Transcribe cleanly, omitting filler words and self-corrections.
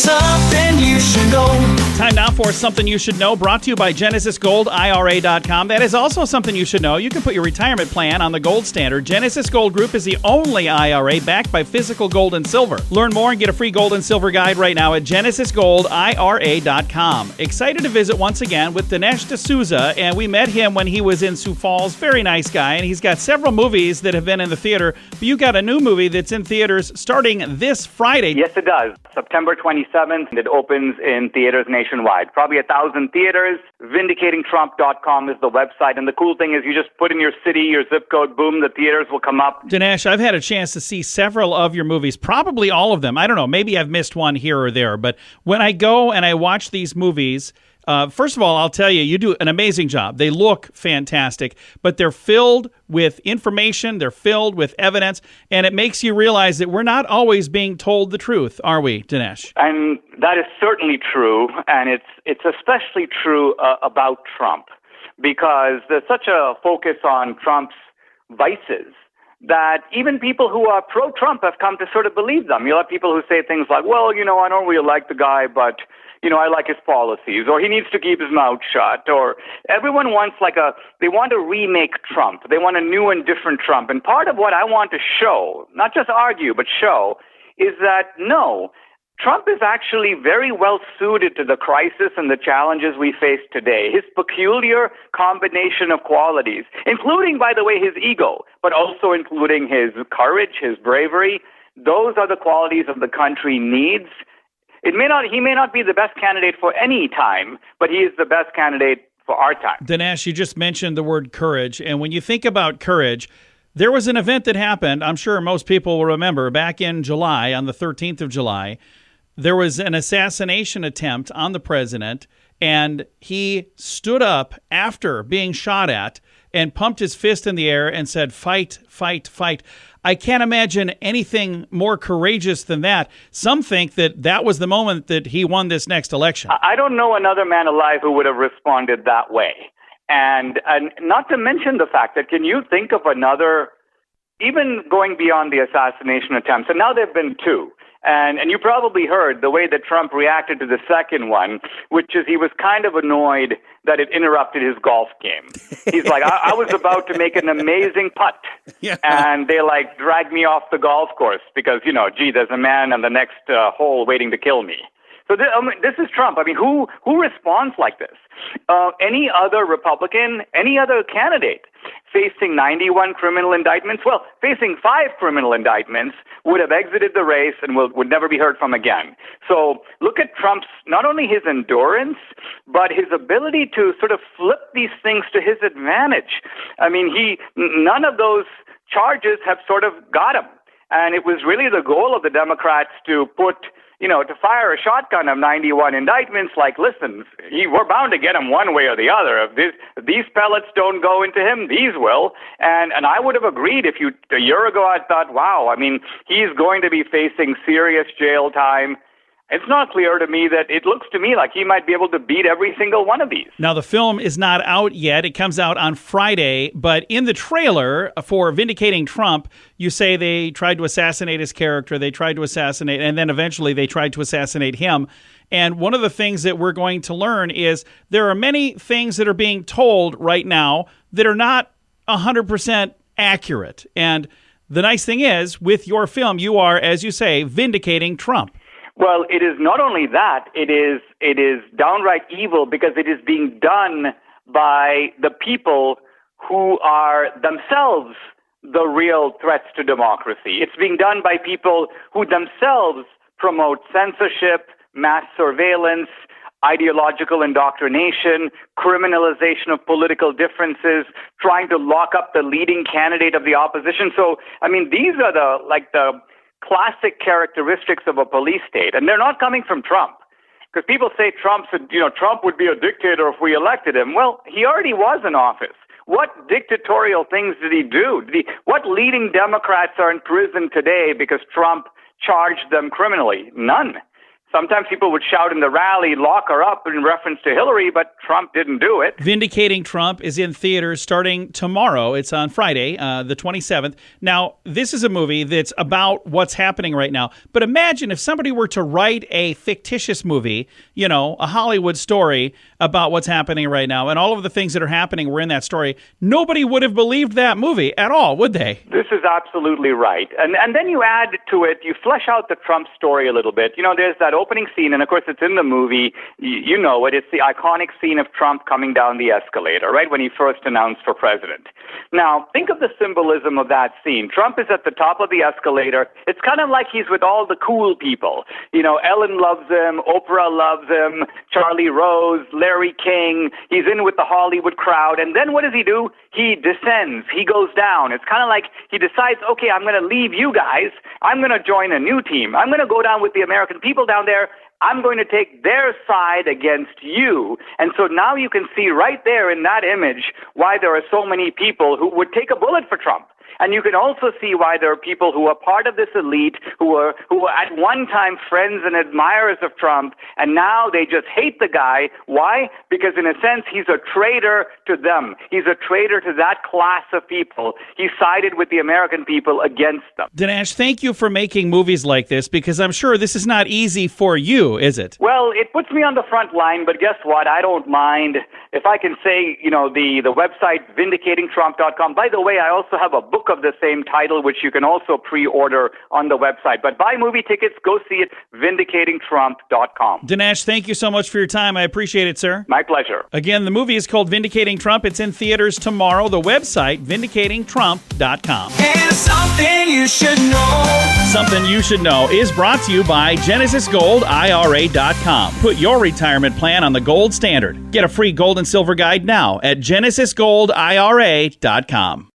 Something you should know. Time now for Something You Should Know, brought to you by GenesisGoldIRA.com. That is also something you should know. You can put your retirement plan on the gold standard. Genesis Gold Group is the only IRA backed by physical gold and silver. Learn more and get a free gold and silver guide right now at GenesisGoldIRA.com. Excited to visit once again with Dinesh DSouza, and we met him when he was in Sioux Falls. Very nice guy, and he's got several movies that have been in the theater. But you got a new movie that's in theaters starting this Friday. Yes, it does. September 27th, it opens in theaters nationwide. Probably 1,000 theaters. VindicatingTrump.com is the website. And the cool thing is you just put in your city, your zip code, boom, the theaters will come up. Dinesh, I've had a chance to see several of your movies, probably all of them. I don't know, maybe I've missed one here or there. But when I go and I watch these movies, first of all, I'll tell you, you do an amazing job. They look fantastic, but they're filled with information, they're filled with evidence, and it makes you realize that we're not always being told the truth, are we, Dinesh? And that is certainly true, and it's especially true about Trump, because there's such a focus on Trump's vices that even people who are pro-Trump have come to sort of believe them. You'll have people who say things like, well, I don't really like the guy, but I like his policies, or he needs to keep his mouth shut, or everyone wants they want to remake Trump. They want a new and different Trump. And part of what I want to show, not just argue, but show, is that no, Trump is actually very well suited to the crisis and the challenges we face today. His peculiar combination of qualities, including, by the way, his ego, but also including his courage, his bravery, those are the qualities of the country needs. He may not be the best candidate for any time, but he is the best candidate for our time. Dinesh, you just mentioned the word courage. And when you think about courage, there was an event that happened, I'm sure most people will remember, back in July, on the 13th of July. There was an assassination attempt on the president, and he stood up after being shot at and pumped his fist in the air and said, "Fight, fight, fight." I can't imagine anything more courageous than that. Some think that was the moment that he won this next election. I don't know another man alive who would have responded that way. And not to mention the fact that, can you think of another, even going beyond the assassination attempts, and now there have been two. And you probably heard the way that Trump reacted to the second one, which is he was kind of annoyed that it interrupted his golf game. He's like, I was about to make an amazing putt, and they dragged me off the golf course because, there's a man on the next hole waiting to kill me. So this is Trump. I mean, who responds like this? Any other Republican, any other candidate facing 91 criminal indictments, facing 5 criminal indictments, would have exited the race and would never be heard from again. So look at Trump's, not only his endurance, but his ability to sort of flip these things to his advantage. I mean, none of those charges have sort of got him. And it was really the goal of the Democrats to to fire a shotgun of 91 indictments, listen, we're bound to get him one way or the other. If these pellets don't go into him, these will. And I would have agreed a year ago I thought, wow, I mean, he's going to be facing serious jail time. It's not clear to me that it looks to me like he might be able to beat every single one of these. Now, the film is not out yet. It comes out on Friday. But in the trailer for Vindicating Trump, you say they tried to assassinate his character. They tried to assassinate, and then eventually they tried to assassinate him. And one of the things that we're going to learn is there are many things that are being told right now that are not 100% accurate. And the nice thing is, with your film, you are, as you say, vindicating Trump. Well, it is not only that, it is downright evil because it is being done by the people who are themselves the real threats to democracy. It's being done by people who themselves promote censorship, mass surveillance, ideological indoctrination, criminalization of political differences, trying to lock up the leading candidate of the opposition. So, I mean, these are the classic characteristics of a police state, and they're not coming from Trump. Because people say Trump would be a dictator if we elected him. Well, he already was in office. What dictatorial things did he do? What leading Democrats are in prison today because Trump charged them criminally? None. Sometimes people would shout in the rally, lock her up in reference to Hillary, but Trump didn't do it. Vindicating Trump is in theaters starting tomorrow. It's on Friday, the 27th. Now, this is a movie that's about what's happening right now. But imagine if somebody were to write a fictitious movie, you know, a Hollywood story about what's happening right now, and all of the things that are happening were in that story. Nobody would have believed that movie at all, would they? This is absolutely right. And then you add to it, you flesh out the Trump story a little bit. You know, there's that opening scene, and of course it's in the movie. You know it. It's the iconic scene of Trump coming down the escalator, right, when he first announced for president. Now, think of the symbolism of that scene. Trump is at the top of the escalator. It's kind of like he's with all the cool people. You know, Ellen loves him, Oprah loves him, Charlie Rose, Larry King. He's in with the Hollywood crowd. And then what does he do? He descends. He goes down. It's kind of like he decides, okay, I'm going to leave you guys. I'm going to join a new team. I'm going to go down with the American people down there. I'm going to take their side against you. And so now you can see right there in that image why there are so many people who would take a bullet for Trump. And you can also see why there are people who are part of this elite, who were at one time friends and admirers of Trump, and now they just hate the guy. Why? Because in a sense, he's a traitor to them. He's a traitor to that class of people. He sided with the American people against them. Dinesh, thank you for making movies like this, because I'm sure this is not easy for you, is it? Well, it puts me on the front line, but guess what? I don't mind. If I can say, you know, the website vindicatingtrump.com. By the way, I also have a book of the same title, which you can also pre-order on the website. But buy movie tickets, go see it, vindicatingtrump.com. Dinesh, thank you so much for your time. I appreciate it, sir. My pleasure. Again, the movie is called Vindicating Trump. It's in theaters tomorrow. The website, vindicatingtrump.com. And something you should know. Something You Should Know is brought to you by GenesisGoldIRA.com. Put your retirement plan on the gold standard. Get a free gold and silver guide now at GenesisGoldIRA.com.